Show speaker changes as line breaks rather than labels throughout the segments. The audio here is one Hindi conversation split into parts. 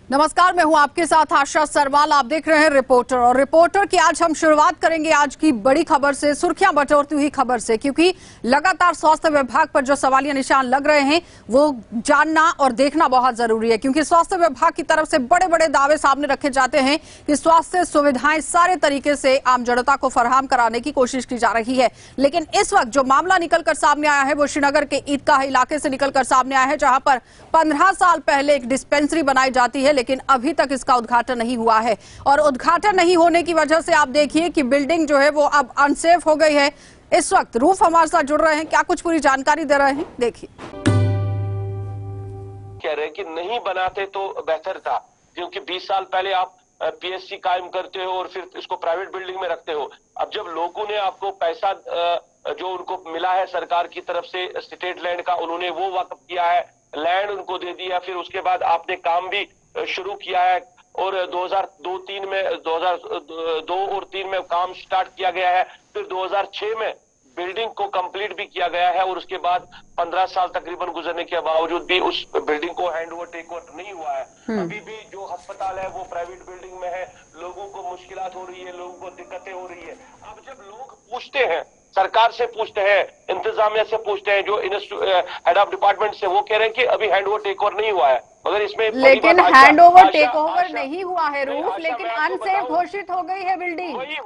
नमस्कार, मैं हूं आपके साथ आशा सरवाल। आप देख रहे हैं रिपोर्टर। और रिपोर्टर की आज हम शुरुआत करेंगे आज की बड़ी खबर से, सुर्खियां बटोरती हुई खबर से, क्योंकि लगातार स्वास्थ्य विभाग पर जो सवालिया निशान लग रहे हैं वो जानना और देखना बहुत जरूरी है। क्योंकि स्वास्थ्य विभाग की तरफ से बड़े बड़े दावे सामने रखे जाते हैं कि स्वास्थ्य सुविधाएं सारे तरीके से आम जनता को फराहम कराने की कोशिश की जा रही है। लेकिन इस वक्त जो मामला निकलकर सामने आया है वो श्रीनगर के ईदगाह इलाके से निकलकर सामने आया है, जहां पर 15 साल पहले एक डिस्पेंसरी बनाई जाती है, लेकिन अभी तक इसका उद्घाटन नहीं हुआ है। और उद्घाटन नहीं होने की वजह से आप देखिए कि बिल्डिंग जो है वो अब अनसेफ हो गई है। इस वक्त रूफ हमारे साथ जुड़ रहे हैं, क्या कुछ पूरी जानकारी दे रहे हैं, देखिए।
कह रहे हैं कि नहीं बनाते तो बेहतर था, क्योंकि 20 साल पहले आप पीएससी कायम करते हो और फिर इसको प्राइवेट बिल्डिंग में रखते हो। अब जब लोगों ने आपको पैसा जो उनको मिला है सरकार की तरफ से स्टेट लैंड का, उन्होंने वो वक्फ किया है, लैंड उनको दे दिया, फिर उसके बाद आपने काम भी शुरू किया है और 2002 और 3 में काम स्टार्ट किया गया है, फिर 2006 में बिल्डिंग को कंप्लीट भी किया गया है और उसके बाद 15 साल तकरीबन गुजरने के बावजूद भी उस बिल्डिंग को हैंड ओवर टेक ओवर नहीं हुआ है। अभी भी जो अस्पताल है वो प्राइवेट बिल्डिंग में है, लोगों को मुश्किलात हो रही है, लोगों को दिक्कतें हो रही है। अब जब लोग पूछते हैं, सरकार से पूछते हैं, इंतजामिया से पूछते हैं, जो हेड ऑफ डिपार्टमेंट से, वो कह रहे हैं कि अभी हैंड ओवर टेक ओवर नहीं हुआ है। मगर इसमें
लेकिन हैंड ओवर टेक ओवर नहीं हुआ है रूफ, लेकिन अनसेफ घोषित हो गई है बिल्डिंग।
वही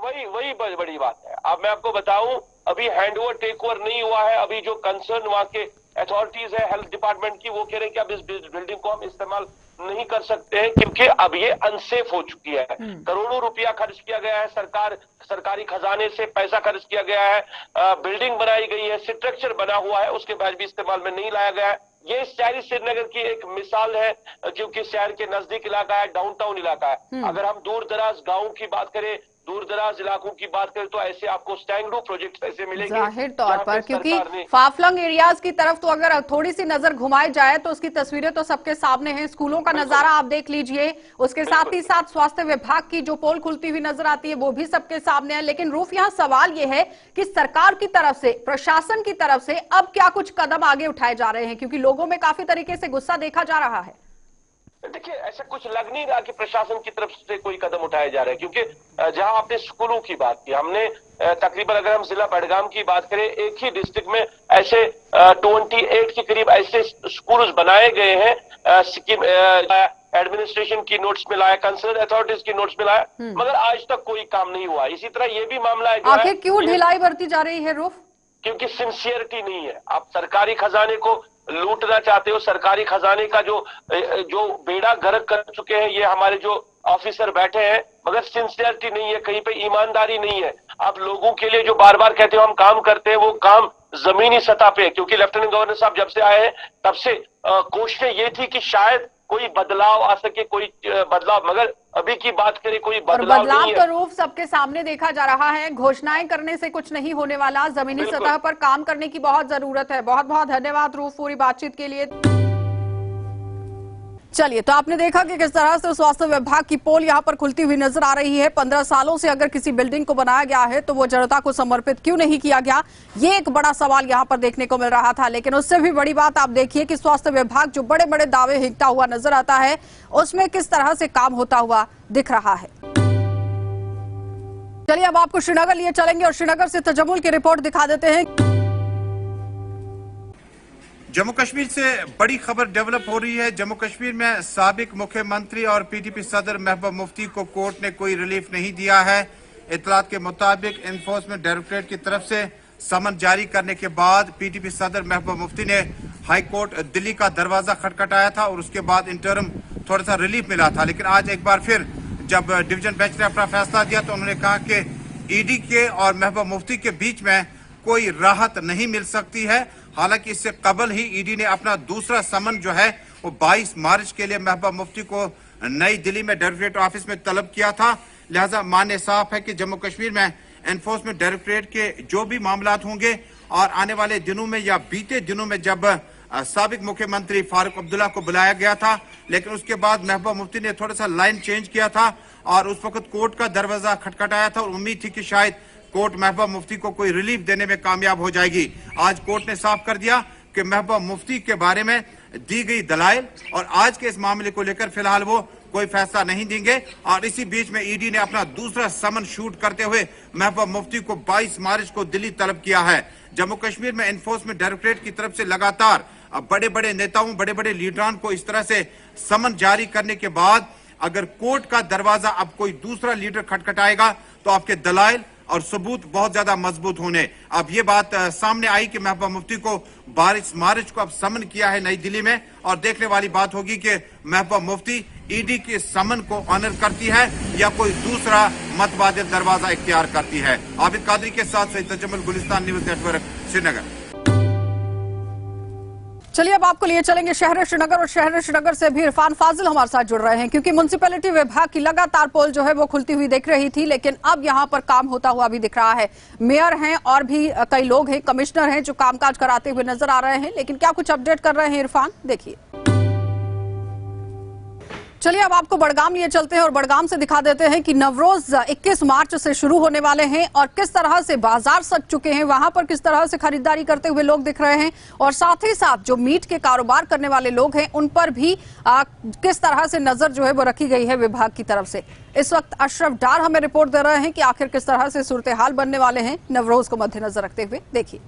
बड़ी बात है। अब मैं आपको बताऊं, अभी हैंड ओवर टेक ओवर नहीं हुआ है। अभी जो कंसर्न वहाँ के अथॉरिटीज है हेल्थ डिपार्टमेंट की, वो कह रहे हैं कि अब इस बिल्डिंग को हम इस्तेमाल नहीं कर सकते हैं क्योंकि अब ये अनसेफ हो चुकी है। करोड़ों रुपया खर्च किया गया है, सरकारी खजाने से पैसा खर्च किया गया है, बिल्डिंग बनाई गई है, स्ट्रक्चर बना हुआ है, उसके बाद भी इस्तेमाल में नहीं लाया गया है। ये शहरी श्रीनगर की एक मिसाल है, क्योंकि शहर के नजदीक इलाका है, डाउनटाउन इलाका है। अगर हम दूर दराज गाँव की बात करें, दूर दराज इलाकों की बात करें, तो ऐसे आपको स्टैंगडू प्रोजेक्ट ऐसे मिलेंगे
जाहिर तौर पर, क्योंकि फाफलंग एरियाज की तरफ तो अगर थोड़ी सी नजर घुमाई जाए तो उसकी तस्वीरें तो सबके सामने हैं। स्कूलों का नजारा आप देख लीजिए, उसके साथ ही साथ स्वास्थ्य विभाग की जो पोल खुलती हुई नजर आती है वो भी सबके सामने है। लेकिन रूफ, यहाँ सवाल ये है कि सरकार की तरफ से, प्रशासन की तरफ से अब क्या कुछ कदम आगे उठाए जा रहे हैं, क्योंकि लोगों में काफी तरीके से गुस्सा देखा जा रहा है।
देखिए, ऐसा कुछ लग नहीं रहा कि प्रशासन की तरफ से कोई कदम उठाए जा रहे हैं, क्योंकि जहां आपने स्कूलों की बात की, हमने तकरीबन अगर हम जिला बड़गाम की बात करें, एक ही डिस्ट्रिक्ट में ऐसे 28 के करीब ऐसे स्कूल बनाए गए हैं। सिक्किम एडमिनिस्ट्रेशन की नोट्स में लाया, कंसर्न अथॉरिटीज की नोट्स में लाया, मगर आज तक कोई काम नहीं हुआ। इसी तरह ये भी मामला है,
आखिर क्यों ढिलाई बरती जा रही है रूफ?
क्योंकि सिंसियरिटी नहीं है। आप सरकारी खजाने को लूटना चाहते हो, सरकारी खजाने का जो बेड़ा गर्क कर चुके हैं ये हमारे जो ऑफिसर बैठे हैं, मगर सिंसियरिटी नहीं है, कहीं पे ईमानदारी नहीं है। आप लोगों के लिए जो बार बार कहते हो हम काम करते हैं, वो काम जमीनी सतह पे है। क्योंकि लेफ्टिनेंट गवर्नर साहब जब से आए हैं तब से कोशिशें ये थी कि शायद कोई बदलाव आ सके, कोई बदलाव, मगर अभी की बात करें कोई बदलाव नहीं है।
तो रूफ सबके सामने देखा जा रहा है, घोषणाएं करने से कुछ नहीं होने वाला, जमीनी सतह पर काम करने की बहुत जरूरत है। बहुत बहुत धन्यवाद रूफ पूरी बातचीत के लिए। चलिए, तो आपने देखा कि किस तरह से स्वास्थ्य विभाग की पोल यहां पर खुलती हुई नजर आ रही है। 15 सालों से अगर किसी बिल्डिंग को बनाया गया है तो वो जनता को समर्पित क्यों नहीं किया गया, ये एक बड़ा सवाल यहां पर देखने को मिल रहा था। लेकिन उससे भी बड़ी बात आप देखिए कि स्वास्थ्य विभाग जो बड़े बड़े दावे हिंकता हुआ नजर आता है, उसमें किस तरह से काम होता हुआ दिख रहा है। चलिए, अब आपको श्रीनगर लिए चलेंगे और श्रीनगर से तजम्मुल की रिपोर्ट दिखा देते हैं।
जम्मू कश्मीर से बड़ी खबर डेवलप हो रही है। जम्मू कश्मीर में साबिक मुख्यमंत्री और पीटीपी सदर महबूबा मुफ्ती को कोर्ट ने कोई रिलीफ नहीं दिया है। इतलात के मुताबिक एनफोर्समेंट डायरेक्टरेट की तरफ से समन जारी करने के बाद पीटीपी सदर महबूबा मुफ्ती ने हाई कोर्ट दिल्ली का दरवाजा खटखटाया था और उसके बाद इंटरम थोड़ा सा रिलीफ मिला था। लेकिन आज एक बार फिर जब डिवीजन बेंच ने अपना फैसला दिया तो उन्होंने कहा कि ईडी के और महबूबा मुफ्ती के बीच में कोई राहत नहीं मिल सकती है। हालांकि इससे कबल ही ईडी ने अपना दूसरा समन जो है वो 22 मार्च के लिए महबूबा मुफ्ती को नई दिल्ली में डायरेक्टरेट ऑफिस में तलब किया था। लिहाजा मानने साफ है कि जम्मू कश्मीर में एनफोर्समेंट डायरेक्टरेट के जो भी मामला होंगे और आने वाले दिनों में या बीते दिनों में, जब साबिक मुख्यमंत्री फारूक अब्दुल्ला को बुलाया गया था, लेकिन उसके बाद महबूबा मुफ्ती ने थोड़ा सा लाइन चेंज किया था और उस वक्त कोर्ट का दरवाजा खटखटाया था और उम्मीद थी कि शायद कोर्ट महबूबा मुफ्ती को कोई रिलीफ देने में कामयाब हो जाएगी। आज कोर्ट ने साफ कर दिया कि महबूबा मुफ्ती के बारे में दी गई दलाइल और आज के इस मामले को लेकर फिलहाल वो कोई फैसला नहीं देंगे। और इसी बीच में ईडी ने अपना दूसरा समन शूट करते हुए महबूबा मुफ्ती को 22 मार्च को दिल्ली तलब किया है। जम्मू कश्मीर में एनफोर्समेंट डायरेक्टरेट की तरफ से लगातार बड़े बड़े नेताओं, बड़े बड़े लीडरान को इस तरह से समन जारी करने के बाद अगर कोर्ट का दरवाजा अब कोई दूसरा लीडर खटखटाएगा तो आपके दलाइल और सबूत बहुत ज्यादा मजबूत होने। अब ये बात सामने आई कि महबूबा मुफ्ती को 22 मार्च को अब समन किया है नई दिल्ली में, और देखने वाली बात होगी कि महबूबा मुफ्ती ईडी के समन को ऑनर करती है या कोई दूसरा मतबादिल दरवाजा इख्तियार करती है। आबिद कादरी के साथ सईद तजम्मुल, गुलिस्तान न्यूज नेटवर्क, श्रीनगर।
चलिए अब आपको लिए चलेंगे शहर श्रीनगर, और शहर श्रीनगर से भी इरफान फाजिल हमारे साथ जुड़ रहे हैं, क्योंकि म्युनिसिपैलिटी विभाग की लगातार पोल जो है वो खुलती हुई दिख रही थी, लेकिन अब यहां पर काम होता हुआ भी दिख रहा है। मेयर हैं और भी कई लोग हैं, कमिश्नर हैं जो कामकाज कराते हुए नजर आ रहे हैं, लेकिन क्या कुछ अपडेट कर रहे हैं इरफान, देखिए। चलिए अब आपको बड़गाम लिए चलते हैं और बड़गाम से दिखा देते हैं कि नवरोज 21 मार्च से शुरू होने वाले हैं और किस तरह से बाजार सज चुके हैं, वहां पर किस तरह से खरीदारी करते हुए लोग दिख रहे हैं, और साथ ही साथ जो मीट के कारोबार करने वाले लोग हैं उन पर भी किस तरह से नजर जो है वो रखी गई है विभाग की तरफ से। इस वक्त अशरफ डार हमें रिपोर्ट दे रहे हैं कि आखिर किस तरह से सूरत हाल बनने वाले हैं नवरोज को मद्देनजर रखते हुए, देखिए।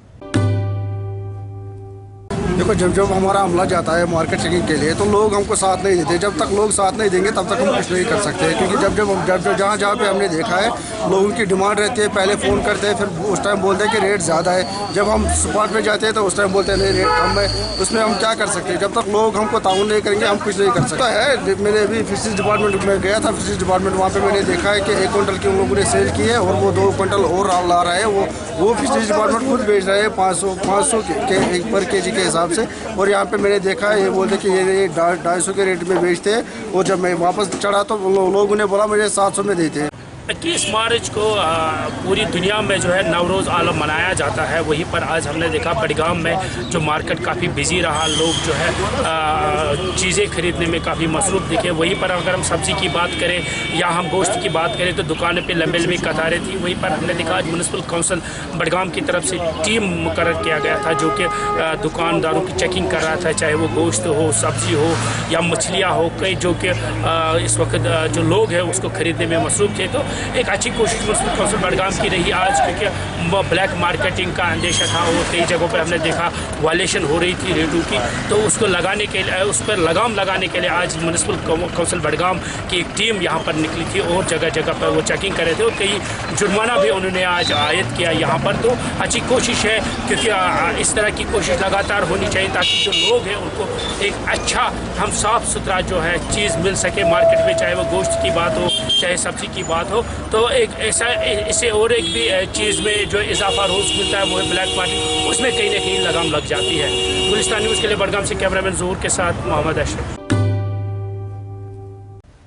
देखो, जब हमारा अमला जाता है मार्केट चेकिंग के लिए तो लोग हमको साथ नहीं देते। जब तक लोग साथ नहीं देंगे तब तक हम कुछ नहीं कर सकते, क्योंकि जब जहाँ पे हमने देखा है लोगों की डिमांड रहती है, पहले फ़ोन करते हैं, फिर उस टाइम बोलते हैं कि रेट ज़्यादा है। जब हम स्पॉट पे जाते हैं तो उस टाइम बोलते हैं नहीं रेट कम है। उसमें हम क्या कर सकते हैं? जब तक लोग हमको ताउन नहीं करेंगे हम कुछ नहीं कर सकते है। मैंने अभी फिशरीज डिपार्टमेंट में गया था, फिशरीज डिपार्टमेंट वहाँ पर मैंने देखा है कि 1 क्विंटल की उन लोगों ने सेल की है और वो 2 क्विंटल और ला रहा है। वो फिशरीज डिपार्टमेंट खुद बेच रहे हैं 500 के पर केजी के हिसाब से, और यहाँ पे मैंने देखा है ये बोलते कि ये 250 के रेट में बेचते हैं, और जब मैं वापस चढ़ा तो लोगों ने बोला मुझे 700 में देते हैं।
21 मार्च को पूरी दुनिया में जो है नवरोज़ आलम मनाया जाता है। वहीं पर आज हमने देखा बड़गाम में जो मार्केट काफ़ी बिजी रहा, लोग जो है चीज़ें खरीदने में काफ़ी मसरूफ़ दिखे। वहीं पर अगर हम सब्ज़ी की बात करें या हम गोश्त की बात करें तो दुकानों पे लंबी लंबी कतारें थी। वहीं पर हमने देखा आज म्यूनसिपल काउंसिल बड़गाम की तरफ से टीम मुकर्रर किया गया था जो कि दुकानदारों की चेकिंग कर रहा था, चाहे वो गोश्त हो, सब्ज़ी हो या मछलियाँ हो, कई जो कि इस वक्त जो लोग हैं उसको खरीदने में मसरूफ़ थे। तो एक अच्छी कोशिश म्यूनसिपल काउंसिल बड़गाम की रही आज, क्योंकि ब्लैक मार्केटिंग का अंदेशा था और कई जगहों पर हमने देखा वायलेशन हो रही थी रेटों की, तो उसको लगाने के लिए, उस पर लगाम लगाने के लिए आज म्यूनसिपल काउंसिल बड़गाम की एक टीम यहाँ पर निकली थी और जगह जगह पर वो चेकिंग कर रहे थे और कई जुर्माना भी उन्होंने आज आयद किया यहाँ पर। तो अच्छी कोशिश है, क्योंकि इस तरह की कोशिश लगातार होनी चाहिए ताकि जो लोग हैं उनको एक अच्छा हम साफ़ सुथरा जो है चीज़ मिल सके मार्केट में, चाहे वो गोश्त की बात हो चाहे सब्ज़ी की बात हो। तो एक ऐसा इसे और एक भी चीज़ में जो इजाफा रोज़ मिलता है वो है ब्लैक मार्केट, उसमें कहीं ना कहीं लगाम लग जाती है। गुलिस्तान न्यूज़ के लिए बड़गाम से कैमरामैन ज़हूर के साथ मोहम्मद अशरफ।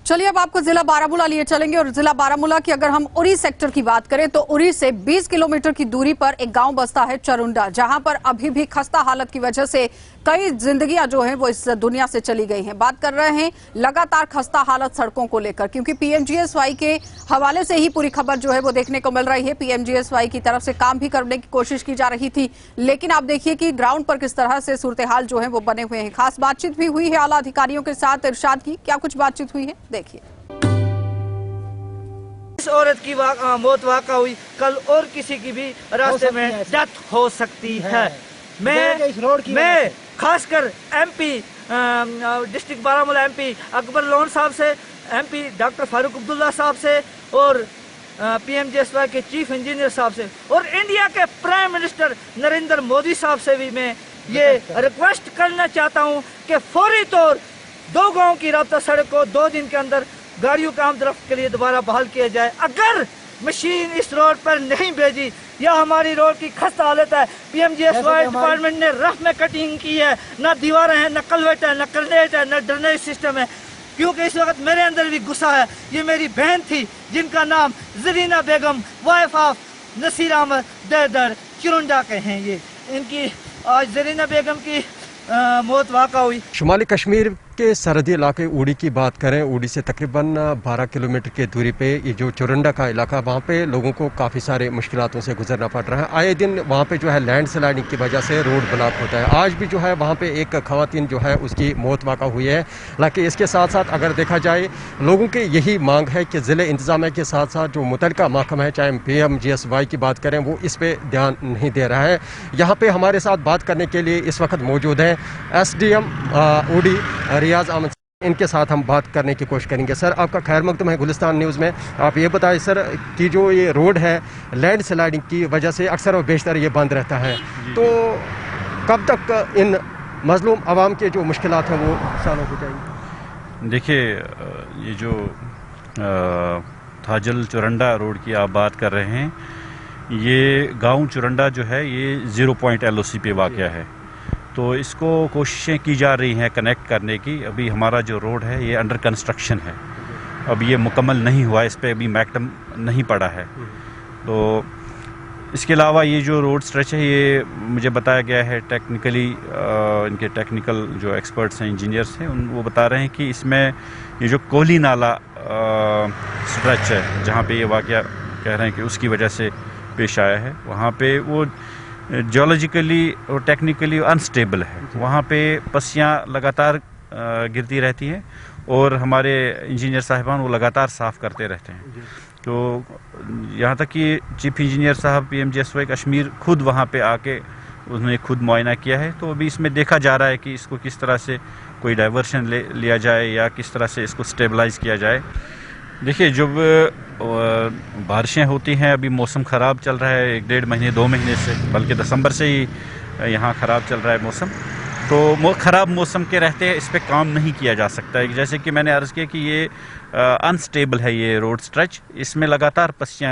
चलिए अब आपको जिला बारामूला लिए चलेंगे, और जिला बारामूला की अगर हम उरी सेक्टर की बात करें तो उरी से 20 किलोमीटर की दूरी पर एक गांव बसता है चरुंडा, जहां पर अभी भी खस्ता हालत की वजह से कई जिंदगियां जो हैं वो इस दुनिया से चली गई हैं। बात कर रहे हैं लगातार खस्ता हालत सड़कों को लेकर, क्योंकि पीएमजीएसवाई के हवाले से ही पूरी खबर जो है वो देखने को मिल रही है। पीएमजीएसवाई की तरफ से काम भी करने की कोशिश की जा रही थी, लेकिन आप देखिए कि ग्राउंड पर किस तरह से सूरत हाल जो है वो बने हुए हैं। खास बातचीत भी हुई है आला अधिकारियों के साथ इरशाद की, क्या कुछ बातचीत हुई है देखिए।
इस औरत की मौत वाक़ा हुई, कल और किसी की भी रास्ते में डेथ हो सकती है। मैं खासकर MP district Baramulla MP Akbar loan साहब से, एमपी डॉक्टर फारूक अब्दुल्ला साहब से और पीएमजीएसवाई के चीफ इंजीनियर साहब से और इंडिया के प्राइम मिनिस्टर नरेंद्र मोदी साहब से भी मैं ये रिक्वेस्ट करना चाहता हूँ कि फौरी तौर 2 गाँव की राब्ता सड़क को 2 दिन के अंदर गाड़ियों के आमदरफ्त के लिए दोबारा बहाल किया जाए। अगर मशीन इस रोड पर नहीं भेजी या हमारी रोड की खस्ता हालत है, पीएमजीएसवाई डिपार्टमेंट ने रफ में कटिंग की है, ना दीवारें हैं, ना कलवेट है, ना करनेट है, ना ड्रेनेज सिस्टम है, क्योंकि इस वक्त मेरे अंदर भी गुस्सा है। ये मेरी बहन थी जिनका नाम जरीना बेगम, वाइफ ऑफ नसीर अहमद दर चुरुंडा के हैं। ये इनकी आज जरीना बेगम की मौत वाक़ा हुई।
शुमाली कश्मीर के सरहदी इलाके उड़ी की बात करें, उड़ी से तकरीबन 12 किलोमीटर की दूरी पे ये जो चुरंडा का इलाका, वहाँ पे लोगों को काफ़ी सारे मुश्किलातों से गुजरना पड़ रहा है। आए दिन वहाँ पे जो है लैंड स्लाइडिंग की वजह से रोड ब्लॉक होता है। आज भी जो है वहाँ पे एक खवातीन जो है उसकी मौत वाक़ा हुई है। हालांकि इसके साथ साथ अगर देखा जाए, लोगों की यही मांग है कि ज़िले इंतज़ामिया के साथ साथ जो मुतल्लिका महकमा है, चाहे PMGSY की बात करें, वो इस पर ध्यान नहीं दे रहा है। यहाँ पर हमारे साथ बात करने के लिए इस वक्त मौजूद हैं SDM उड़ी रियाज अहमद। इनके साथ हम बात करने की कोशिश करेंगे। सर, आपका खैर मकदम है गुलिस्तान न्यूज़ में। आप ये बताएं सर कि जो ये रोड है लैंड स्लाइडिंग की वजह से अक्सर और बेशतर ये बंद रहता है, तो कब तक इन मजलूम आवाम के जो मुश्किलात हैं वो सॉल्व हो जाएंगी?
देखिए, ये जो थाजल चुरंडा रोड की आप बात कर रहे हैं, ये गांव चुरंडा जो है ये 0 पॉइंट LOC पे वाक़या है। तो इसको कोशिशें की जा रही हैं कनेक्ट करने की। अभी हमारा जो रोड है ये अंडर कंस्ट्रक्शन है, अब ये मुकम्मल नहीं हुआ, इस पर अभी मैकटम नहीं पड़ा है। तो इसके अलावा ये जो रोड स्ट्रेच है, ये मुझे बताया गया है टेक्निकली, इनके टेक्निकल जो एक्सपर्ट्स हैं, इंजीनियर्स हैं, वो बता रहे हैं कि इसमें ये जो कोहली नाला स्ट्रेच है, जहाँ पे ये वाक़या कह रहे हैं कि उसकी वजह से पेश आया है, वहाँ पे वो जियोलॉजिकली और टेक्निकली अनस्टेबल है। वहाँ पे पस्सियाँ लगातार गिरती रहती हैं और हमारे इंजीनियर साहिबान वो लगातार साफ़ करते रहते हैं। तो यहाँ तक कि चीफ इंजीनियर साहब PMGSY कश्मीर खुद वहाँ पे आके उन्होंने खुद मुआयना किया है। तो अभी इसमें देखा जा रहा है कि इसको किस तरह से कोई डाइवर्शन लिया जाए या किस तरह से इसको स्टेबलाइज़ किया जाए। देखिए, जब बारिशें होती हैं, अभी मौसम ख़राब चल रहा है 1-1.5 महीने 2 महीने से, बल्कि दिसंबर से ही यहाँ ख़राब चल रहा है मौसम। तो ख़राब मौसम के रहते इस पे काम नहीं किया जा सकता है। जैसे कि मैंने अर्ज़ किया कि ये अनस्टेबल है ये रोड स्ट्रेच, इसमें लगातार पस्सियाँ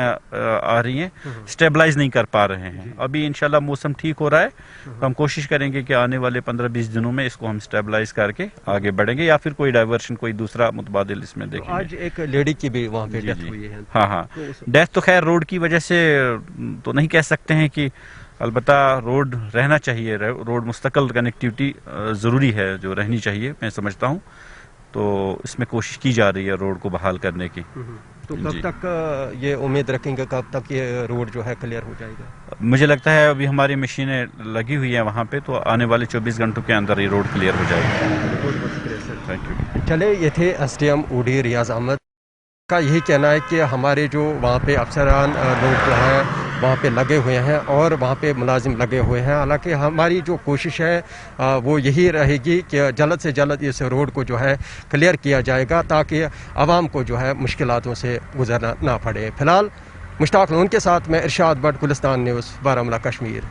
आ रही हैं, स्टेबलाइज़ नहीं कर पा रहे हैं। अभी इंशाल्लाह मौसम ठीक हो रहा है, तो हम कोशिश करेंगे कि आने वाले 15-20 दिनों में इसको हम स्टेबलाइज़ करके आगे बढ़ेंगे या फिर कोई डाइवर्शन, कोई दूसरा मुतबादिल इसमें देखेंगे।
आज एक लेडी की भी वहाँ पे डेथ हुई है।
हाँ, डेथ तो खैर रोड की वजह से तो नहीं कह सकते हैं कि, अलबत्ता रोड रहना चाहिए, रोड मुस्तकिल कनेक्टिविटी ज़रूरी है, जो रहनी चाहिए, मैं समझता हूँ। तो इसमें कोशिश की जा रही है रोड को बहाल करने की।
तो कब तक ये उम्मीद रखेंगे, कब तक ये रोड जो है क्लियर हो जाएगा?
मुझे लगता है अभी हमारी मशीनें लगी हुई हैं वहाँ पे, तो आने वाले 24 घंटों के अंदर ये रोड क्लियर हो जाएगी। Thank you.
चले, ये थे SDM उड़ी रियाज अहमद का यही कहना है कि हमारे जो वहाँ पे अफसरान लोग जो हैं वहाँ पे लगे हुए हैं और वहाँ पे मुलाजिम लगे हुए हैं। हालांकि हमारी जो कोशिश है वो यही रहेगी कि जल्द से जल्द इस रोड को जो है क्लियर किया जाएगा, ताकि आवाम को जो है मुश्किलातों से गुजरना ना पड़े। फिलहाल मुश्ताक लोन के साथ मैं इरशाद भट्ट, गुलिस्तान न्यूज़, बारामूला, कश्मीर।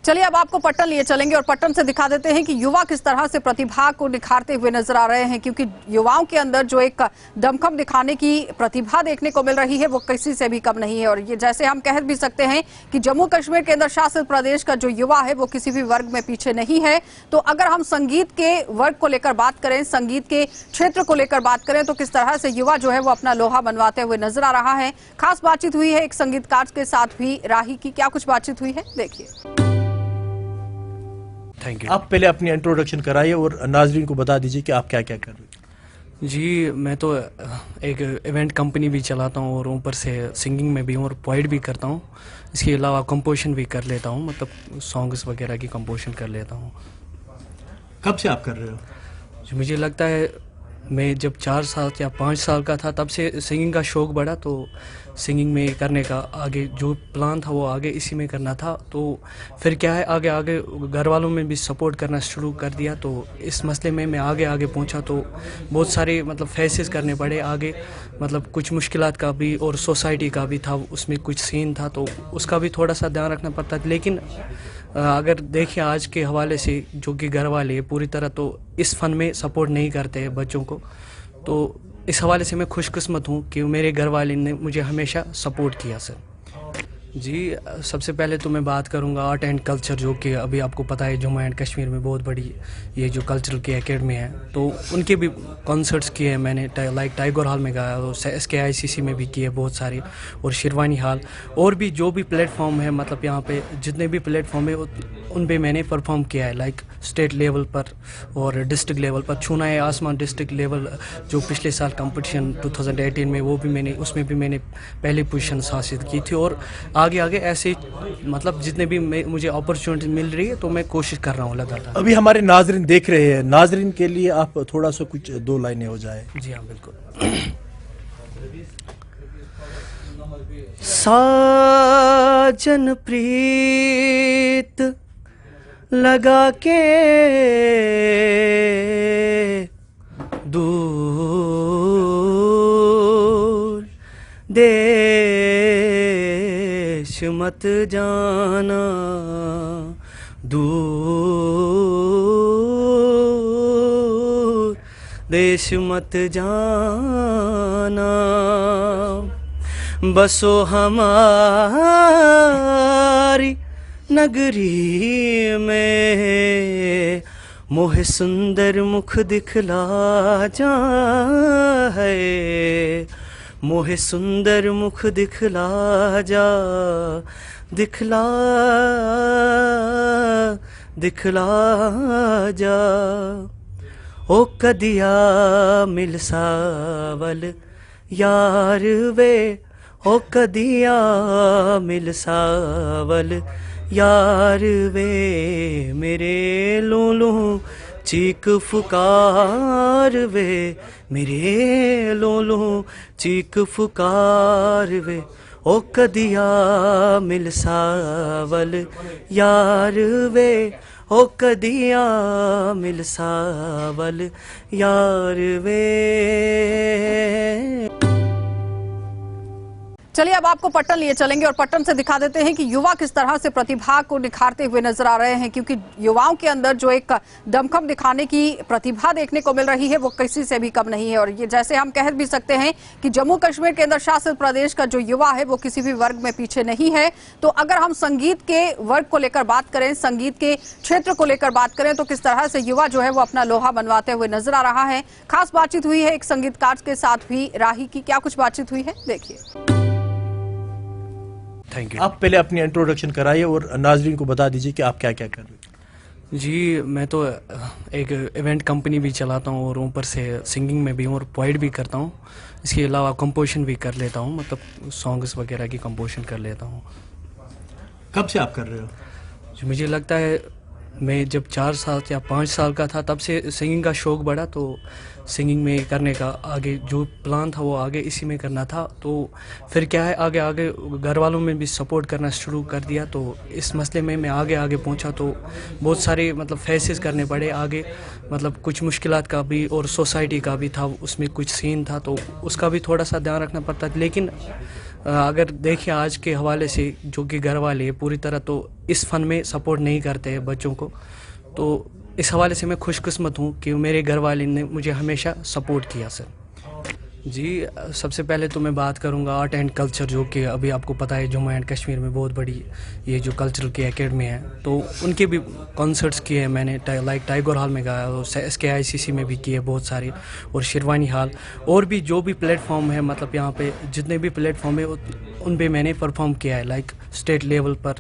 चलिए अब आपको पट्टन लिए चलेंगे और पट्टन से दिखा देते हैं कि युवा किस तरह से प्रतिभा को निखारते हुए नजर आ रहे हैं, क्योंकि युवाओं के अंदर जो एक दमखम दिखाने की प्रतिभा देखने को मिल रही है वो किसी से भी कम नहीं है। और ये जैसे हम कह भी सकते हैं कि जम्मू कश्मीर केंद्र शासित प्रदेश का जो युवा है वो किसी भी वर्ग में पीछे नहीं है। तो अगर हम संगीत के वर्ग को लेकर बात करें, संगीत के क्षेत्र को लेकर बात करें, तो किस तरह से युवा जो है वो अपना लोहा बनवाते हुए नजर आ रहा है। खास बातचीत हुई है एक संगीतकार के साथ भी, राही की। क्या कुछ बातचीत हुई है, देखिए।
Thank you. आप पहले अपनी इंट्रोडक्शन कराइए और नाजरीन को बता दीजिए कि आप क्या क्या कर रहे हैं।
जी, मैं तो एक इवेंट कंपनी भी चलाता हूँ और ऊपर से सिंगिंग में भी हूँ और पोइट भी करता हूँ। इसके अलावा कंपोजिशन भी कर लेता हूँ, मतलब सॉन्ग्स वगैरह की कंपोजिशन कर लेता हूँ।
कब से आप कर रहे हो?
जी, मुझे लगता है मैं जब 4 साल या 5 साल का था तब से सिंगिंग का शौक़ बढ़ा, तो सिंगिंग में करने का आगे जो प्लान था वो आगे इसी में करना था। तो फिर क्या है, आगे आगे घर वालों में भी सपोर्ट करना शुरू कर दिया, तो इस मसले में मैं आगे आगे पहुंचा। तो बहुत सारे मतलब फेसेस करने पड़े आगे, मतलब कुछ मुश्किलात का भी और सोसाइटी का भी था, उसमें कुछ सीन था, तो उसका भी थोड़ा सा ध्यान रखना पड़ता था। लेकिन अगर देखें आज के हवाले से, जो कि घर वाले पूरी तरह तो इस फ़न में सपोर्ट नहीं करते हैं बच्चों को, तो इस हवाले से मैं खुशकिस्मत हूँ कि मेरे घर वाले ने मुझे हमेशा सपोर्ट किया। सर, जी सबसे पहले तो मैं बात करूंगा आर्ट एंड कल्चर, जो कि अभी आपको पता है जम्मू एंड कश्मीर में बहुत बड़ी ये जो कल्चरल की एकेडमी है, तो उनके भी कॉन्सर्ट्स किए हैं मैंने, लाइक टाइगर हॉल में गाया, और SKICC में भी किए बहुत सारे, और शेरवानी हॉल, और भी जो भी प्लेटफॉर्म है, मतलब यहाँ पे जितने भी प्लेटफॉर्म है उन पे मैंने परफॉर्म किया है, लाइक स्टेट लेवल पर और डिस्ट्रिक्ट लेवल पर। छूना है आसमान डिस्ट्रिक्ट लेवल जो पिछले साल कंपटीशन 2018 में, वो भी मैंने उसमें भी मैंने पहली पोजीशन हासिल की थी, और आगे आगे ऐसे मतलब जितने भी मुझे अपॉर्चुनिटी मिल रही है तो मैं कोशिश कर रहा हूँ लगातार।
अभी हमारे नाजरीन देख रहे हैं, नाजरीन के लिए आप थोड़ा सा कुछ 2 लाइनें हो जाए।
जी हाँ बिल्कुल। साजन प्रीत लगा के दूर देश मत जाना, दूर देश मत जाना, बसो हमारी नगरी में, मोहे सुंदर मुख दिखला जा है, मोहे सुंदर मुख दिखला जा, दिखला दिखला जा, ओ कदिया मिल सावल यार वे, ओ कदिया मिल सावल यार वे, मेरे लोलू चीक फुकार वे, मेरे लोलू चीक फुकार वे, ओ कदिया मिल सावल यार वे, ओ कदिया मिल सावल यार वे।
चलिए अब आपको पट्टन लिए चलेंगे और पट्टन से दिखा देते हैं कि युवा किस तरह से प्रतिभा को निखारते हुए नजर आ रहे हैं, क्योंकि युवाओं के अंदर जो एक दमखम दिखाने की प्रतिभा देखने को मिल रही है वो किसी से भी कम नहीं है। और ये जैसे हम कह भी सकते हैं कि जम्मू कश्मीर केंद्र शासित प्रदेश का जो युवा है वो किसी भी वर्ग में पीछे नहीं है। तो अगर हम संगीत के वर्ग को लेकर बात करें, संगीत के क्षेत्र को लेकर बात करें, तो किस तरह से युवा जो है वो अपना लोहा बनवाते हुए नजर आ रहा है। खास बातचीत हुई है एक संगीतकार के साथ भी राही की, क्या कुछ बातचीत हुई है देखिए।
Thank you.
आप पहले अपनी इंट्रोडक्शन कराइए और नाजरीन को बता दीजिए कि आप क्या क्या कर रहे हैं।
जी मैं तो एक इवेंट कंपनी भी चलाता हूँ और ऊपर से सिंगिंग में भी हूँ और पोइट भी करता हूँ। इसके अलावा कंपोजिशन भी कर लेता हूँ, मतलब सॉन्ग्स वगैरह की कंपोजिशन कर लेता हूँ।
कब से आप कर रहे हो?
जो मुझे लगता है मैं जब 4 साल या 5 साल का था तब से सिंगिंग का शौक़ बढ़ा, तो सिंगिंग में करने का आगे जो प्लान था वो आगे इसी में करना था। तो फिर क्या है आगे आगे घर वालों में भी सपोर्ट करना शुरू कर दिया, तो इस मसले में मैं आगे आगे पहुंचा। तो बहुत सारे मतलब फेसेस करने पड़े आगे, मतलब कुछ मुश्किलात का भी और सोसाइटी का भी था, उसमें कुछ सीन था तो उसका भी थोड़ा सा ध्यान रखना पड़ता था। लेकिन अगर देखिए आज के हवाले से जो कि घर वाले पूरी तरह तो इस फन में सपोर्ट नहीं करते हैं बच्चों को, तो इस हवाले से मैं खुशकिस्मत हूँ कि मेरे घर वाले ने मुझे हमेशा सपोर्ट किया सर। जी सबसे पहले तो मैं बात करूंगा आर्ट एंड कल्चर, जो कि अभी आपको पता है जम्मू एंड कश्मीर में बहुत बड़ी ये जो कल्चरल की एकेडमी है, तो उनके भी कॉन्सर्ट्स किए हैं मैंने, लाइक टाइगर हॉल में गाया, और SKICC में भी किए बहुत सारे, और शेरवानी हॉल, और भी जो भी प्लेटफॉर्म है, मतलब यहाँ पे जितने भी प्लेटफॉर्म है उन पे मैंने परफॉर्म किया है, लाइक स्टेट लेवल पर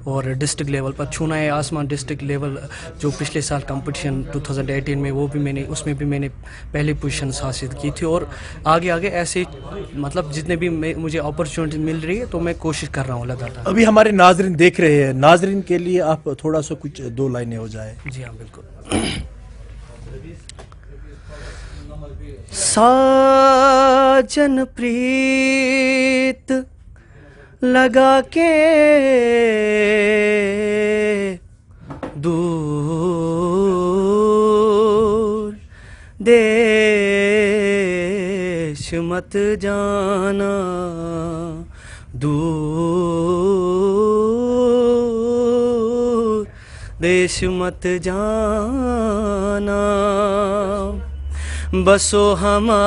और डिस्ट्रिक्ट लेवल पर। छूना है आसमान डिस्ट्रिक्ट लेवल जो पिछले साल कंपटीशन 2018 में, वो भी मैंने उसमें भी मैंने पहली पोजीशन हासिल की थी, और आगे आगे ऐसे मतलब जितने भी मुझे अपॉर्चुनिटी मिल रही है तो मैं कोशिश कर रहा हूँ लगातार।
अभी हमारे नाजरीन देख रहे हैं, नाजरीन के लिए आप थोड़ा सा कुछ 2 लाइनें हो जाए।
जी हाँ बिल्कुल। साजन प्रीत लगा के दूर देश मत जाना, दूर देश मत जाना, बसो हमारी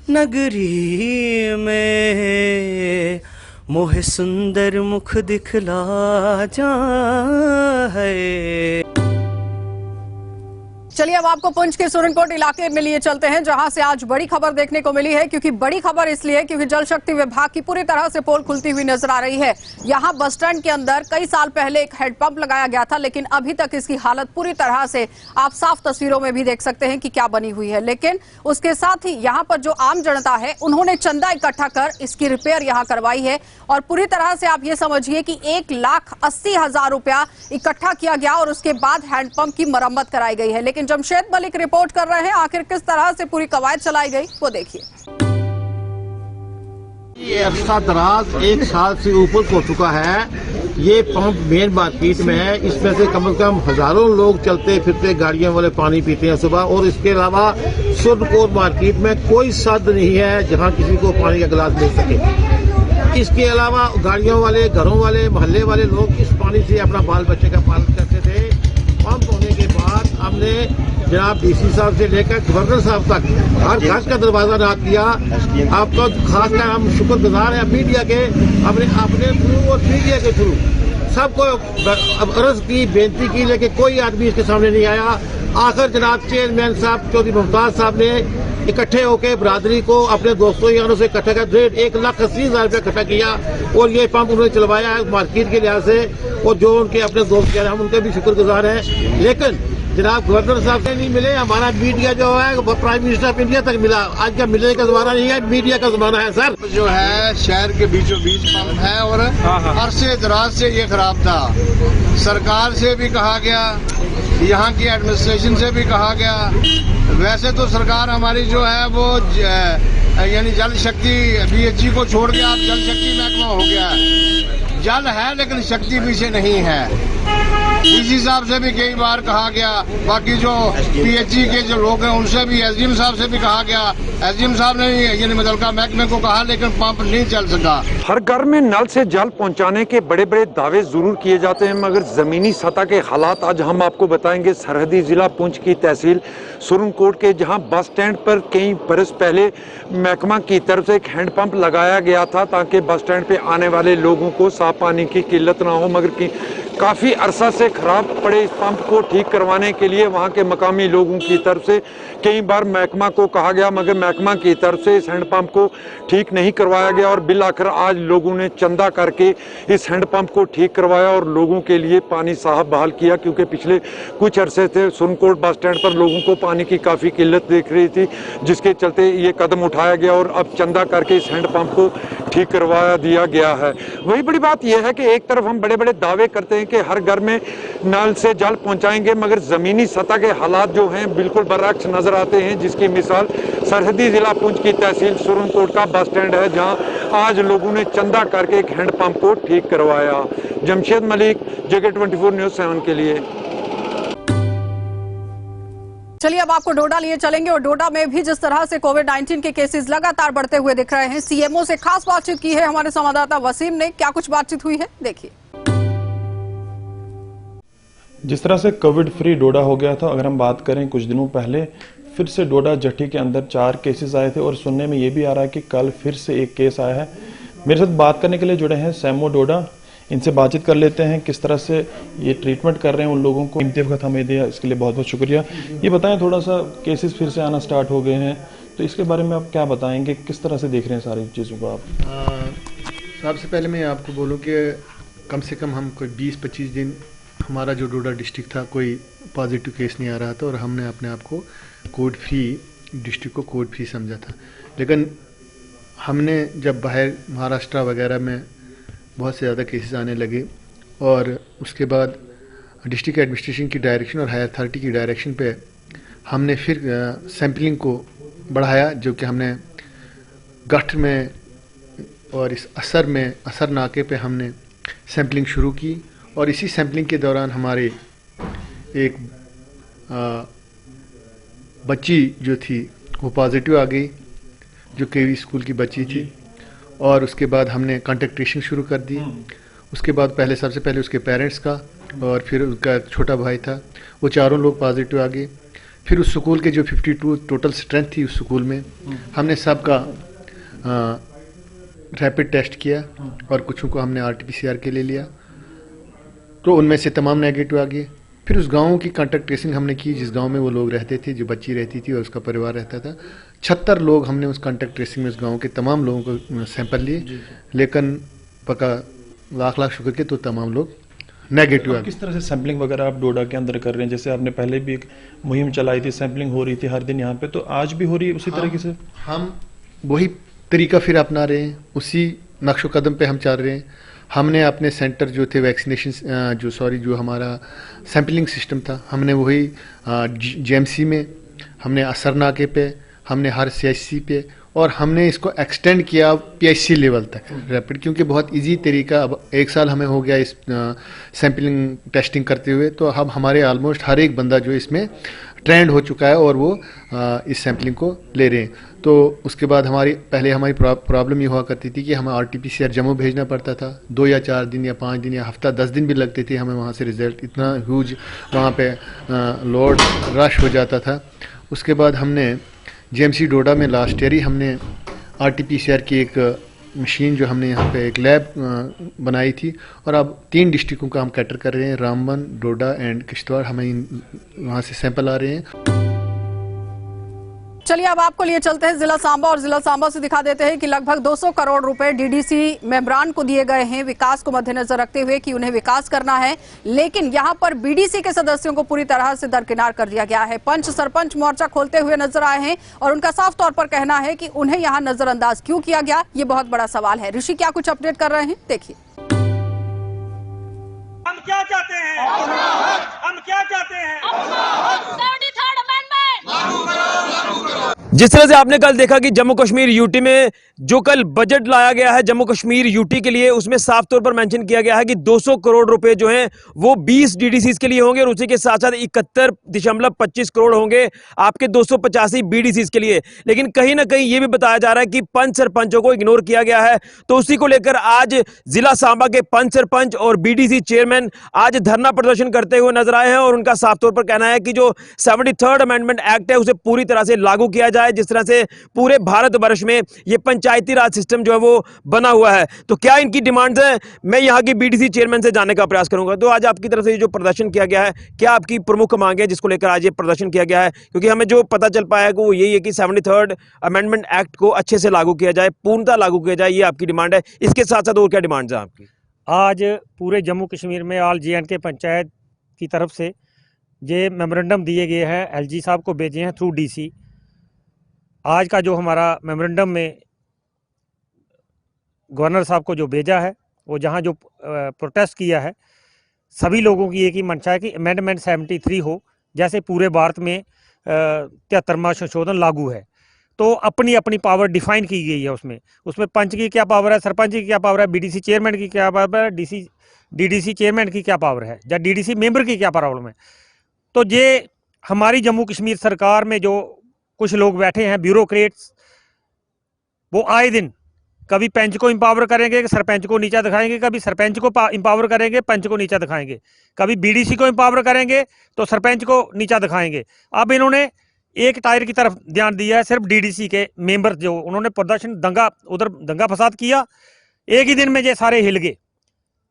नगरी में मोहे सुंदर मुख दिखला जाए।
चलिए अब आपको पुंछ के सुरनकोट इलाके में लिए चलते हैं, जहां से आज बड़ी खबर देखने को मिली है। क्योंकि बड़ी खबर इसलिए क्योंकि जल शक्ति विभाग की पूरी तरह से पोल खुलती हुई नजर आ रही है। यहां बस स्टैंड के अंदर कई साल पहले एक हैंडपंप लगाया गया था, लेकिन अभी तक इसकी हालत पूरी तरह से आप साफ तस्वीरों में भी देख सकते हैं कि क्या बनी हुई है। लेकिन उसके साथ ही यहाँ पर जो आम जनता है उन्होंने चंदा इकट्ठा कर इसकी रिपेयर यहाँ करवाई है। और पूरी तरह से आप ये समझिए कि 1,80,000 रुपया इकट्ठा किया गया और उसके बाद हैंडपंप की मरम्मत कराई गई है। लेकिन जमशेद मलिक रिपोर्ट कर रहे हैं, आखिर किस तरह से पूरी कवायद चलाई गई वो देखिए।
ये अरसा दराज 1 साल से ऊपर हो चुका है। ये पंप मेन मार्केट में है। इसमें से कम हजारों लोग चलते फिरते गाड़ियों वाले पानी पीते हैं सुबह। और इसके अलावा सुरनकोट मार्केट में कोई साधन नहीं है जहां किसी को पानी का गिलास मिल सके। इसके अलावा गाड़ियों वाले, घरों वाले, मोहल्ले वाले लोग इस पानी से अपना बाल बच्चे का पालन करते थे। पंप होने के बाद हमने जनाब डीसी साहब से लेकर गवर्नर साहब तक हर घर का दरवाजा नाक किया। आपका खासकर हम शुक्रगुजार हैं मीडिया के, अपने थ्रू और मीडिया के थ्रू सबको अर्ज की, बेनती की, लेकिन कोई आदमी इसके सामने नहीं आया। आखिर जनाब चेयरमैन साहब चौधरी मुमताज साहब ने इकट्ठे होकर बरादरी को अपने दोस्तों यारों से इकट्ठा कर 1,80,000 रुपया इकट्ठा किया और ये पंप उन्होंने चलवाया है मार्केट के लिहाज से। और जो उनके अपने दोस्त यार हम उनके भी शुक्रगुजार हैं। लेकिन जनाब गवर्नर साहब से नहीं मिले। हमारा मीडिया जो है वो प्राइम मिनिस्टर ऑफ इंडिया तक मिला। आज का मिलने का जमाना नहीं है, मीडिया का जमाना है सर।
जो है शहर के बीचों बीच पंप है और अरसे दराज से ये खराब था। सरकार से भी कहा गया, यहाँ की एडमिनिस्ट्रेशन से भी कहा गया। वैसे तो सरकार हमारी जो है वो यानी जल शक्ति BHG को छोड़ के अब जल शक्ति महकमा हो गया है। जल है लेकिन शक्ति पीछे नहीं है। डीसी साहब से भी कई बार कहा गया, बाकी जो PHG के जो लोग हैं उनसे भी, SDM साहब से भी कहा गया। SDM साहब ने यानी मुतल्लिका महकमे को कहा लेकिन पंप नहीं चल सका।
हर घर में नल से जल पहुंचाने के बड़े बड़े दावे जरूर किए जाते हैं, मगर जमीनी सतह के हालात आज हम आपको बताएंगे। सरहदी जिला पुंछ की तहसील सुरनकोट के जहां बस स्टैंड पर कई बरस पहले महकमा की तरफ से एक हैंडपंप लगाया गया था ताकि बस स्टैंड पे आने वाले लोगों को साफ पानी की किल्लत ना हो, मगर काफ़ी अरसा से खराब पड़े इस पंप को ठीक करवाने के लिए वहां के मकामी लोगों की तरफ से कई बार महकमा को कहा गया, मगर महकमा की तरफ से इस हैंडपंप को ठीक नहीं करवाया गया। और बिल आखिर आज लोगों ने चंदा करके इस हैंडपंप को ठीक करवाया और लोगों के लिए पानी साफ बहाल किया। क्योंकि पिछले कुछ अरसे से सुरनकोट बस स्टैंड पर लोगों को पानी की काफ़ी किल्लत दिख रही थी, जिसके चलते ये कदम उठाया गया और अब चंदा करके इस हैंडपंप को ठीक करवा दिया गया है। वही बड़ी बात यह है कि एक तरफ हम बड़े बड़े दावे करते हैं कि हर घर में नल से जल पहुंचाएंगे, मगर जमीनी सतह के हालात जो हैं बिल्कुल बरअक्स नजर आते हैं, जिसकी मिसाल सरहदी जिला पुंछ की तहसील सुरनकोट का बस स्टैंड है, जहां आज लोगों ने चंदा करके एक हैंडपंप को ठीक करवाया। जमशेद मलिक, JK24 न्यूज़ 7 के लिए।
चलिए अब आपको डोडा लिए चलेंगे और डोडा में भी जिस तरह से कोविड-19 के केसेस लगातार बढ़ते हुए दिख रहे हैं, CMO से खास बातचीत की है हमारे संवाददाता वसीम ने। क्या कुछ बातचीत हुई है देखिए।
जिस तरह से कोविड फ्री डोडा हो गया था, अगर हम बात करें कुछ दिनों पहले फिर से डोडा जट्टी के अंदर 4 केसेस आए थे और सुनने में ये भी आ रहा है कि कल फिर से एक केस आया है। मेरे साथ बात करने के लिए जुड़े हैं सैमो डोडा, इनसे बातचीत कर लेते हैं किस तरह से ये ट्रीटमेंट कर रहे हैं उन लोगों को। कीमती वक्त हमें दिया इसके लिए बहुत बहुत शुक्रिया। ये बताएं, थोड़ा सा केसेस फिर से आना स्टार्ट हो गए हैं, तो इसके बारे में आप क्या बताएंगे, किस तरह से देख रहे हैं सारी चीज़ों को आप?
सबसे पहले मैं आपको बोलूँ कि कम से कम हम कोई 20-25 दिन हमारा जो डोडा डिस्ट्रिक्ट था कोई पॉजिटिव केस नहीं आ रहा था और हमने अपने आप को कोविड फ्री डिस्ट्रिक्ट को कोविड फ्री समझा था। लेकिन हमने जब बाहर महाराष्ट्र वगैरह में बहुत से ज़्यादा केसेस आने लगे और उसके बाद डिस्ट्रिक्ट एडमिनिस्ट्रेशन की डायरेक्शन और हायर अथॉरिटी की डायरेक्शन पे हमने फिर सैम्पलिंग को बढ़ाया, जो कि हमने गठ में और इस असर नाके पे हमने सैम्पलिंग शुरू की। और इसी सैम्पलिंग के दौरान हमारे एक बच्ची जो थी वो पॉजिटिव आ गई, जो केवी स्कूल की बच्ची थी। और उसके बाद हमने कॉन्टैक्ट ट्रेसिंग शुरू कर दी। उसके बाद सबसे पहले उसके पेरेंट्स का और फिर उसका छोटा भाई था, वो चारों लोग पॉजिटिव आ गए। फिर उस स्कूल के जो 52 टोटल स्ट्रेंथ थी उस स्कूल में, हमने सबका रैपिड टेस्ट किया और कुछ को हमने RT-PCR के लिए लिया, तो उनमें से तमाम नेगेटिव आ गए। फिर उस गांव की कॉन्टैक्ट ट्रेसिंग हमने की जिस गांव में वो लोग रहते थे, जो बच्ची रहती थी और उसका परिवार रहता था। 76 लोग हमने उस कॉन्टैक्ट ट्रेसिंग में उस गांव के तमाम लोगों को सैंपल लिए, लेकिन पका लाख शुक्र के तो तमाम लोग नेगेटिव आ गए।
किस तरह से सैंपलिंग वगैरह आप डोडा के अंदर कर रहे हैं? जैसे आपने पहले भी एक मुहिम चलाई थी, सैंपलिंग हो रही थी हर दिन यहाँ पे, तो आज भी हो रही है उसी तरीके से?
हम वही तरीका फिर अपना रहे हैं, उसी नक्शो कदम पे हम चल रहे हैं। हमने अपने सेंटर जो थे वैक्सीनेशन जो हमारा सैंपलिंग सिस्टम था, हमने वही GMC में, हमने असर नाके पे, हमने हर CHC पे, और हमने इसको एक्सटेंड किया PHC लेवल तक रैपिड, क्योंकि बहुत इजी तरीका, अब 1 साल हमें हो गया इस सैंपलिंग टेस्टिंग करते हुए, तो अब हमारे ऑलमोस्ट हर एक बंदा जो इसमें ट्रेंड हो चुका है और वो इस सैंपलिंग को ले रहे हैं। तो उसके बाद पहले हमारी प्रॉब्लम ये हुआ करती थी कि हमें RT-PCR जम्मू भेजना पड़ता था, 2 या 4 दिन या 5 दिन या हफ्ता 10 दिन भी लगते थे हमें वहाँ से रिजल्ट, इतना ह्यूज वहाँ पे लोड रश हो जाता था। उसके बाद हमने GMC डोडा में लास्ट ईयर ही हमने RT-PCR की एक मशीन जो हमने यहाँ पे एक लैब बनाई थी, और अब 3 डिस्ट्रिक्टों का हम कैटर कर रहे हैं, रामबन, डोडा एंड किश्तवाड़, हमें वहाँ से सैंपल आ रहे हैं।
चलिए अब आपको लिए चलते हैं जिला सांबा, और जिला सांबा से दिखा देते हैं कि लगभग 200 करोड़ रुपए DDC मेम्बरान को दिए गए हैं विकास को मद्देनजर रखते हुए कि उन्हें विकास करना है, लेकिन यहां पर BDC के सदस्यों को पूरी तरह से दरकिनार कर दिया गया है। पंच सरपंच मोर्चा खोलते हुए नजर आए हैं और उनका साफ तौर पर कहना है कि उन्हें यहां नजरअंदाज क्यों किया गया, ये बहुत बड़ा सवाल है। ऋषि क्या कुछ अपडेट कर रहे हैं, देखिए।
हम क्या चाहते हैं? हम क्या चाहते हैं?
जिस तरह से आपने कल देखा कि जम्मू कश्मीर यूटी में जो कल बजट लाया गया है जम्मू कश्मीर यूटी के लिए, उसमें साफ तौर पर मेंशन किया गया है कि 200 करोड़ रुपए जो हैं वो 20 DDCs के लिए होंगे और उसी के साथ साथ 71.25 करोड़ होंगे आपके 285 BDCs के लिए। लेकिन कहीं ना कहीं ये भी बताया जा रहा है कि पंच सरपंचों को इग्नोर किया गया है, तो उसी को लेकर आज जिला सांबा के पंच सरपंच और BDC चेयरमैन आज धरना प्रदर्शन करते हुए नजर आए हैं और उनका साफ तौर पर कहना है कि जो 73rd अमेंडमेंट एक्ट है उसे पूरी तरह से लागू किया जाए, जिस तरह से पूरे भारतवर्ष में ये पंचायती राज सिस्टम जो है वो बना हुआ है। तो क्या इनकी डिमांड्स हैं, मैं यहाँ की BDC चेयरमैन से जानने का प्रयास करूंगा। तो आज आपकी तरफ से जो प्रदर्शन किया गया है, क्या आपकी प्रमुख मांग है जिसको लेकर आज ये प्रदर्शन किया गया है? क्योंकि हमें जो पता चल पाया है वो यही है कि 73rd अमेंडमेंट एक्ट को अच्छे से लागू किया जाए, पूर्णतः लागू किया जाए, ये आपकी डिमांड है। इसके साथ साथ और क्या डिमांड्स हैं आपकी?
आज पूरे जम्मू कश्मीर में ऑल JNK पंचायत की तरफ से ये मेमोरेंडम दिए गए हैं, LG साहब को भेजे हैं थ्रू DC। आज का जो हमारा मेमोरेंडम में गवर्नर साहब को जो भेजा है, वो जहां जो प्रोटेस्ट किया है, सभी लोगों की एक ही मंशा है कि अमेंडमेंट 73 हो, जैसे पूरे भारत में 73वां संशोधन लागू है। तो अपनी अपनी पावर डिफाइन की गई है उसमें पंच की क्या पावर है, सरपंच की क्या पावर है, BDC चेयरमैन की क्या पावर है, DDC चेयरमैन की क्या पावर है, या DDC मेंबर की क्या प्रॉब्लम है। तो ये हमारी जम्मू कश्मीर सरकार में जो कुछ लोग बैठे हैं ब्यूरोक्रेट्स, वो आए दिन कभी पंच को एम्पावर करेंगे, सरपंच को नीचा दिखाएंगे, कभी सरपंच को एम्पावर करेंगे, पंच को नीचा दिखाएंगे, कभी BDC को एम्पावर करेंगे तो सरपंच को नीचा दिखाएंगे। अब इन्होंने एक टायर की तरफ ध्यान दिया है, सिर्फ DDC के मेंबर जो उन्होंने प्रदर्शन दंगा फसाद किया, एक ही दिन में ये सारे हिल गए।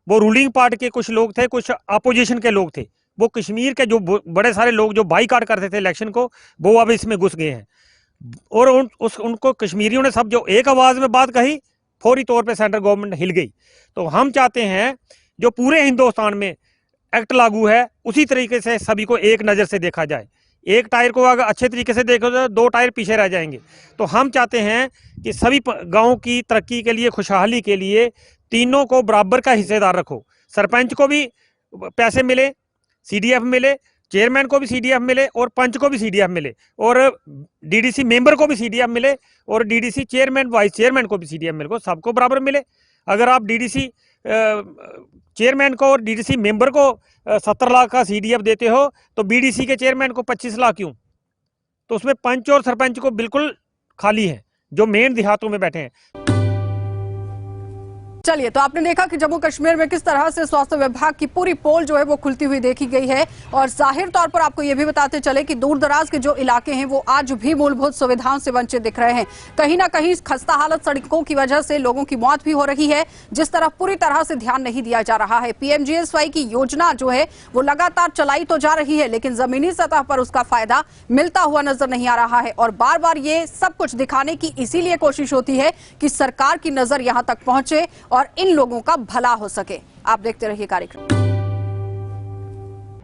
वो रूलिंग पार्टी के कुछ लोग थे, कुछ अपोजिशन के लोग थे, वो कश्मीर के जो बड़े सारे लोग जो बाईकाट करते थे इलेक्शन को, वो अब इसमें घुस गए हैं और उनको कश्मीरियों ने सब जो एक आवाज़ में बात कही, फौरी तौर पे सेंट्रल गवर्नमेंट हिल गई। तो हम चाहते हैं जो पूरे हिंदुस्तान में एक्ट लागू है उसी तरीके से सभी को एक नज़र से देखा जाए। एक टायर को अगर अच्छे तरीके से देखो तो 2 टायर पीछे रह जाएंगे। तो हम चाहते हैं कि सभी गाँव की तरक्की के लिए, खुशहाली के लिए तीनों को बराबर का हिस्सेदार रखो। सरपंच को भी पैसे मिले, CDF मिले, चेयरमैन को भी CDF मिले और पंच को भी CDF मिले और DDC मेंबर को भी CDF मिले और DDC चेयरमैन वाइस चेयरमैन को भी CDF मिले, को सबको बराबर मिले। अगर आप DDC चेयरमैन को और DDC मेंबर को 70 लाख का CDF देते हो तो BDC के चेयरमैन को 25 लाख क्यों? तो उसमें पंच और सरपंच को बिल्कुल खाली है जो मेन देहातों में बैठे हैं।
चलिए, तो आपने देखा कि जम्मू कश्मीर में किस तरह से स्वास्थ्य विभाग की पूरी पोल जो है वो खुलती हुई देखी गई है। और जाहिर तौर पर आपको ये भी बताते चले कि दूर दराज के जो इलाके हैं वो आज भी मूलभूत सुविधाओं से वंचित दिख रहे हैं। कहीं ना कहीं खस्ता हालत सड़कों की वजह से लोगों की मौत भी हो रही है, जिस तरफ पूरी तरह से ध्यान नहीं दिया जा रहा है। पीएमजीएसवाई की योजना जो है वो लगातार चलाई तो जा रही है, लेकिन जमीनी सतह पर उसका फायदा मिलता हुआ नजर नहीं आ रहा है। और बार बार ये सब कुछ दिखाने की इसीलिए कोशिश होती है कि सरकार की नजर यहां तक पहुंचे और इन लोगों का भला हो सके। आप देखते रहिए कार्यक्रम।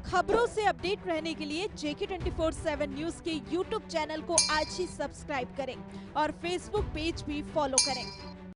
खबरों से अपडेट रहने के लिए JK 24/7 न्यूज के YouTube चैनल को आज ही सब्सक्राइब करें और Facebook पेज भी फॉलो करें।